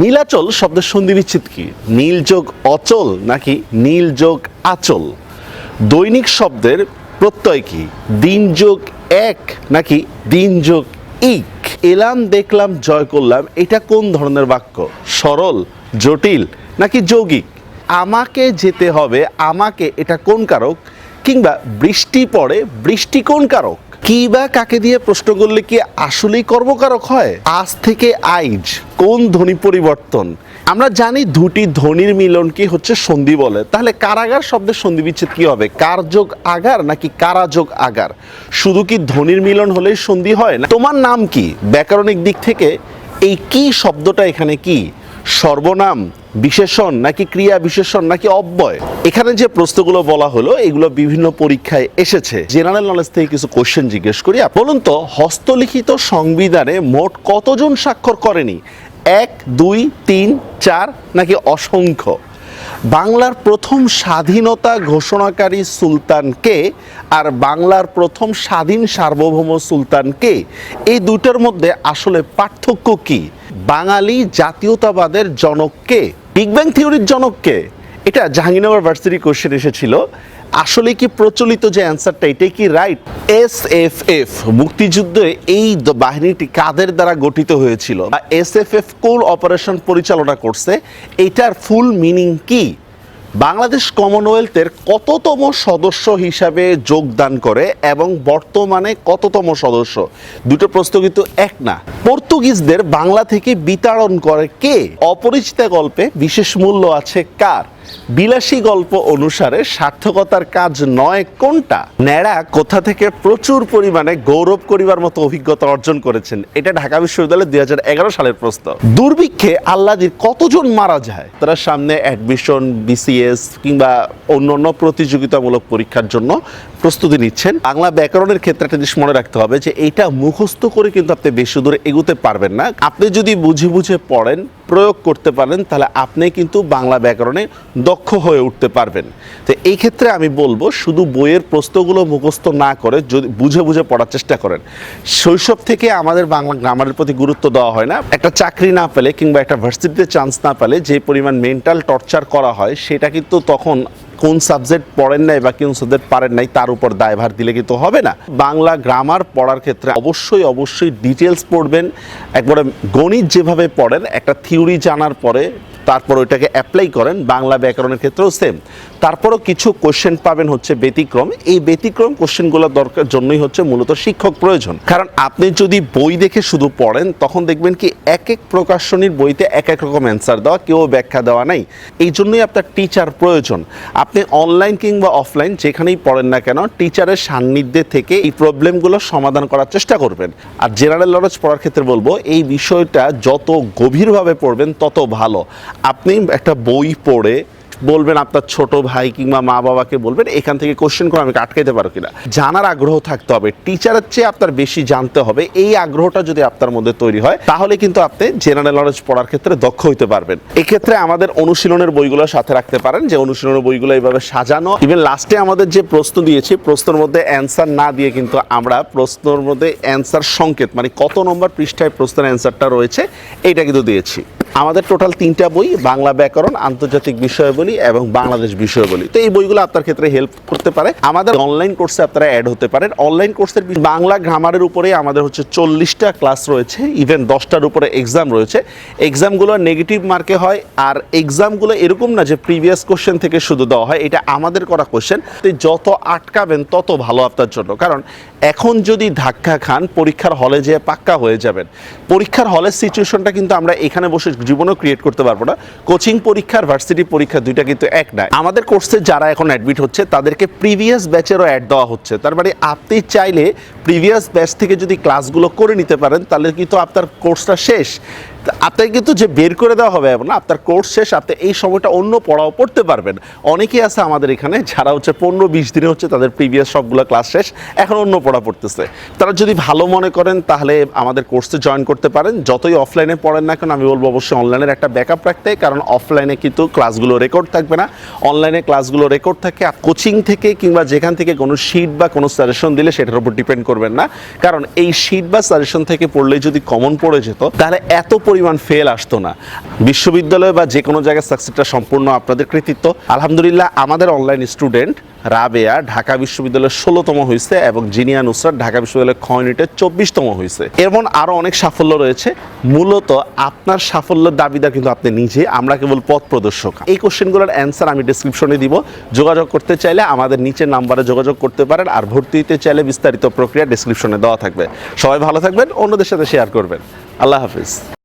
নীলাচল শব্দের সন্ধি বিচ্ছেদ কি? নীল যোগ অচল নাকি নীল যোগ আচল? দৈনিক শব্দের প্রত্যয় কি? দিন যোগ এক নাকি দিন যোগ ইক? এলাম দেখলাম জয় করলাম, এটা কোন ধরনের বাক্য? সরল, জটিল নাকি যৌগিক? আমাকে যেতে হবে, আমাকে, এটা কোন কারক? কিংবা বৃষ্টি পড়ে, বৃষ্টি কোন কারক? কি বা কাকে দিয়ে প্রশ্ন করলে কি আসলেই কর্মকারক হয়? আজ থেকে আইজ কোন ধ্বনি পরিবর্তন? আমরা জানি দুটি ধ্বনির মিলনকে হচ্ছে সন্ধি বলে, তাহলে কারাগার শব্দের সন্ধি বিচ্ছেদ কি হবে? কার যোগ আগার নাকি কারা যোগ আগার? শুধু কি ধ্বনির মিলন হলেই সন্ধি হয় না? তোমার নাম কি? ব্যাকরণিক দিক থেকে এই কি শব্দটা এখানে কি? সর্বনাম, বিশেষণ নাকি ক্রিয়া বিশেষণ নাকি অব্যয়? এখানে যে প্রশ্নগুলো বলা হলো এগুলো বিভিন্ন পরীক্ষায় এসেছে। জেনারেল নলেজ থেকে কিছু কোশ্চেন জিজ্ঞেস করি। বলুন তো, হস্তলিখিত সংবিধানে মোট কতজন স্বাক্ষর করেনি? 1, 2, 3, 4 নাকি অসংখ্য? বাংলার প্রথম স্বাধীনতা ঘোষণাকারী সুলতান কে? আর বাংলার প্রথম স্বাধীন সার্বভৌম সুলতান কে? এই দুইটার মধ্যে আসলে পার্থক্য কি? বাঙালি জাতীয়তাবাদের জনক কে? বিগ ব্যাং থিওরির জনক কে? এটা জাহাঙ্গীরনগর ভার্সিটি কোশ্চেন এসেছিল। আসলে কি প্রচলিত যে অ্যান্সারটা এটাই কি রাইট? এসএফএফ মুক্তিযুদ্ধে এই বাহিনীটি কাদের দ্বারা গঠিত হয়েছিল? এসএফএফ কোন অপারেশন পরিচালনা করছে? এটার ফুল মিনিং কি? বাংলাদেশ কমনওয়েলথের কততম সদস্য হিসাবে যোগদান করে এবং বর্তমানে কততম সদস্য? দুটো প্রশ্ন কিন্তু এক না। পর্তুগিজদের বাংলা থেকে বিতাড়ন করে কে? অপরিচিতা গল্পে বিশেষ মূল্য আছে কার? বিলাসী গল্প অনুসারে সার্থকতার কাজ নয় কোনটা? ন্যাড়া কোথা থেকে প্রচুর পরিমাণে গৌরব করিবার মতো অভিজ্ঞতা অর্জন করেছেন? এটা ঢাকা বিশ্ববিদ্যালয়ের 2011 সালের প্রশ্ন। দুর্ভিক্ষে আল্লাদির কতজন মারা যায়? তারা সামনে অ্যাডমিশন, বিসিএস কিংবা অন্যান্য প্রতিযোগিতামূলক পরীক্ষার জন্য প্রস্তুতি নিচ্ছেন। বাংলা ব্যাকরণের ক্ষেত্রে একটা জিনিস মনে রাখতে হবে যে এটা মুখস্থ করে কিন্তু আপনি বেশি দূরে এগোতে পারবেন না। আপনি যদি বুঝে বুঝে পড়েন, প্রয়োগ করতে পারেন, তাহলে আপনি কিন্তু বাংলা ব্যাকরণে দক্ষ হয়ে উঠতে পারবেন। তো এই ক্ষেত্রে আমি বলবো শুধু বইয়ের প্রশ্নগুলো মুখস্থ না করে যদি বুঝে বুঝে পড়ার চেষ্টা করেন। শৈশব থেকে আমাদের বাংলা গ্রামারের প্রতি গুরুত্ব দেওয়া হয় না। একটা চাকরি না পেলে কিংবা একটা ভার্সিটিতে চান্স না পেলে যে পরিমাণ মেন্টাল টর্চার করা হয়, সেটা কিন্তু তখন কোন সাবজেক্ট পড়েন নাই বা কোন সাবজেক্ট পারেন নাই তার উপর দায়ভার দিলে কিন্তু হবে না। বাংলা গ্রামার পড়ার ক্ষেত্রে অবশ্যই ডিটেলস পড়বেন। একবারে গণিত যেভাবে পড়েন, একটা থিওরি জানার পরে তারপর ওইটাকে অ্যাপ্লাই করেন, বাংলা ব্যাকরণের ক্ষেত্রেও সেম। তারপরও কিছু কোশ্চেন পাবেন হচ্ছে ব্যতিক্রম। এই ব্যতিক্রম কোশ্চেনগুলো দরকার জন্যই হচ্ছে মূলত শিক্ষক প্রয়োজন। কারণ আপনি যদি বই দেখে শুধু পড়েন তখন দেখবেন কি এক এক প্রকাশনীর বইতে এক এক রকম অ্যান্সার দেওয়া, কেউ ব্যাখ্যা দেওয়া নাই। এই জন্যই আপনার টিচার প্রয়োজন। আপনি অনলাইন কিংবা অফলাইন যেখানেই পড়েন না কেন, টিচারের সান্নিধ্যে থেকে এই প্রবলেমগুলো সমাধান করার চেষ্টা করবেন। আর জেনারেল নলেজ পড়ার ক্ষেত্রে বলবো এই বিষয়টা যত গভীরভাবে পড়বেন তত ভালো। আপনি একটা বই পড়ে বলবেন আপনার ছোট ভাই কিংবা মা বাবাকে বলবেন এখান থেকে কোশ্চেন করে আমি আটকাইতে পারো কিনা। জানার আগ্রহ থাকতে হবে, টিচারের চেয়ে আপনার বেশি জানতে হবে। এই আগ্রহটা যদি আপনার মধ্যে তৈরি হয় তাহলে কিন্তু আপনি জেনারেল নলেজ পড়ার ক্ষেত্রে দক্ষ হইতে পারবেন। এক্ষেত্রে আমাদের অনুশীলনের বইগুলো সাথে রাখতে পারেন, যে অনুশীলনের বইগুলো এইভাবে সাজানো। ইভেন লাস্টে আমাদের যে প্রশ্ন দিয়েছি, প্রশ্নের মধ্যে অ্যান্সার না দিয়ে কিন্তু আমরা প্রশ্নের মধ্যে অ্যান্সার সংকেত, মানে কত নম্বর পৃষ্ঠায় প্রশ্নের অ্যান্সারটা রয়েছে এইটা কিন্তু দিয়েছি। আমাদের টোটাল 3টা বই, বাংলা ব্যাকরণ, আন্তর্জাতিক বিষয়াবলী এবং বাংলাদেশ বিষয়াবলী। তো এই বইগুলো আপনার ক্ষেত্রে হেল্প করতে পারে। আমাদের অনলাইন কোর্সে আপনারা অ্যাড হতে পারেন। অনলাইন কোর্সের বাংলা গ্রামারের উপরে আমাদের হচ্ছে 40টা ক্লাস রয়েছে, ইভেন 10টার উপরে এক্সাম রয়েছে। এক্সামগুলো নেগেটিভ মার্কে হয়, আর এক্সামগুলো এরকম না যে প্রিভিয়াস কোশ্চেন থেকে শুধু দেওয়া হয়, এটা আমাদের করা কোশ্চেন। যত আটকাবেন তত ভালো আপনার জন্য। কারণ এখন যদি ধাক্কা খান পরীক্ষার হলে যেয়ে পাক্কা হয়ে যাবেন। পরীক্ষার হলের সিচুয়েশনটা কিন্তু আমরা এখানে বসে জীবনেও ক্রিয়েট করতে পারবো না। কোচিং পরীক্ষার ভার্সিটি পরীক্ষা দুইটা কিন্তু এক নয়। আমাদের কোর্সে যারা এখন অ্যাডমিট হচ্ছে তাদেরকে প্রিভিয়াস ব্যাচেরও অ্যাড দেওয়া হচ্ছে। তার মানে আপনি চাইলে প্রিভিয়াস ব্যাচ থেকে যদি ক্লাসগুলো করে নিতে পারেন তাহলে কিন্তু আপনার কোর্সটা শেষ। আপনাকে কিন্তু যে বের করে দেওয়া হবে না, আপনার কোর্স শেষ, আপনি এই সময়টা অন্য পড়াও পড়তে পারবেন। অনেকেই আছে আমাদের এখানে যারা হচ্ছে 15-20 দিনে হচ্ছে তাদের প্রিভিয়াস সবগুলো ক্লাস শেষ, এখন অন্য পড়া পড়তেছে। তারা যদি ভালো মনে করেন তাহলে আমাদের কোর্সে জয়েন করতে পারেন। যতই অফলাইনে পড়েন না কেন আমি বলবো অবশ্যই অনলাইনের একটা ব্যাকআপ রাখতে, কারণ অফলাইনে কিন্তু ক্লাসগুলো রেকর্ড থাকবে না, অনলাইনে ক্লাসগুলো রেকর্ড থাকে। আর কোচিং থেকে কিংবা যেখান থেকে কোনো শিট বা কোনো সাজেশন দিলে সেটার উপর ডিপেন্ড করবেন না, কারণ এই শিট বা সাজেশন থেকে পড়লেই যদি কমন পড়ে যেত তাহলে এত পরিমাণ ফেল আসতো না। বিশ্ববিদ্যালয় বা যে কোনো জায়গায় সাকসেসটা সম্পূর্ণ আপনাদের কৃতিত্ব। আলহামদুলিল্লাহ আমাদের অনলাইন স্টুডেন্ট রাবেয়া ঢাকা বিশ্ববিদ্যালয়ের 16তম হয়েছে এবং জিনিয়া নুসরাত ঢাকা বিশ্ববিদ্যালয়ের খ ইউনিটের 24তম হয়েছে। এমন আরও অনেক সাফল্য রয়েছে। মূলত আপনার সাফল্যের দাবিদার কিন্তু আপনি নিজে, আমরা কেবল পথ প্রদর্শক। এই কোশ্চেনগুলোর অ্যান্সার আমি ডিসক্রিপশনে দিব। যোগাযোগ করতে চাইলে আমাদের নিচের নাম্বারে যোগাযোগ করতে পারেন, আর ভর্তি দিতে চাইলে বিস্তারিত প্রক্রিয়া ডিসক্রিপশনে দেওয়া থাকবে। সবাই ভালো থাকবেন, অন্যদের সাথে শেয়ার করবেন। আল্লাহ হাফিজ।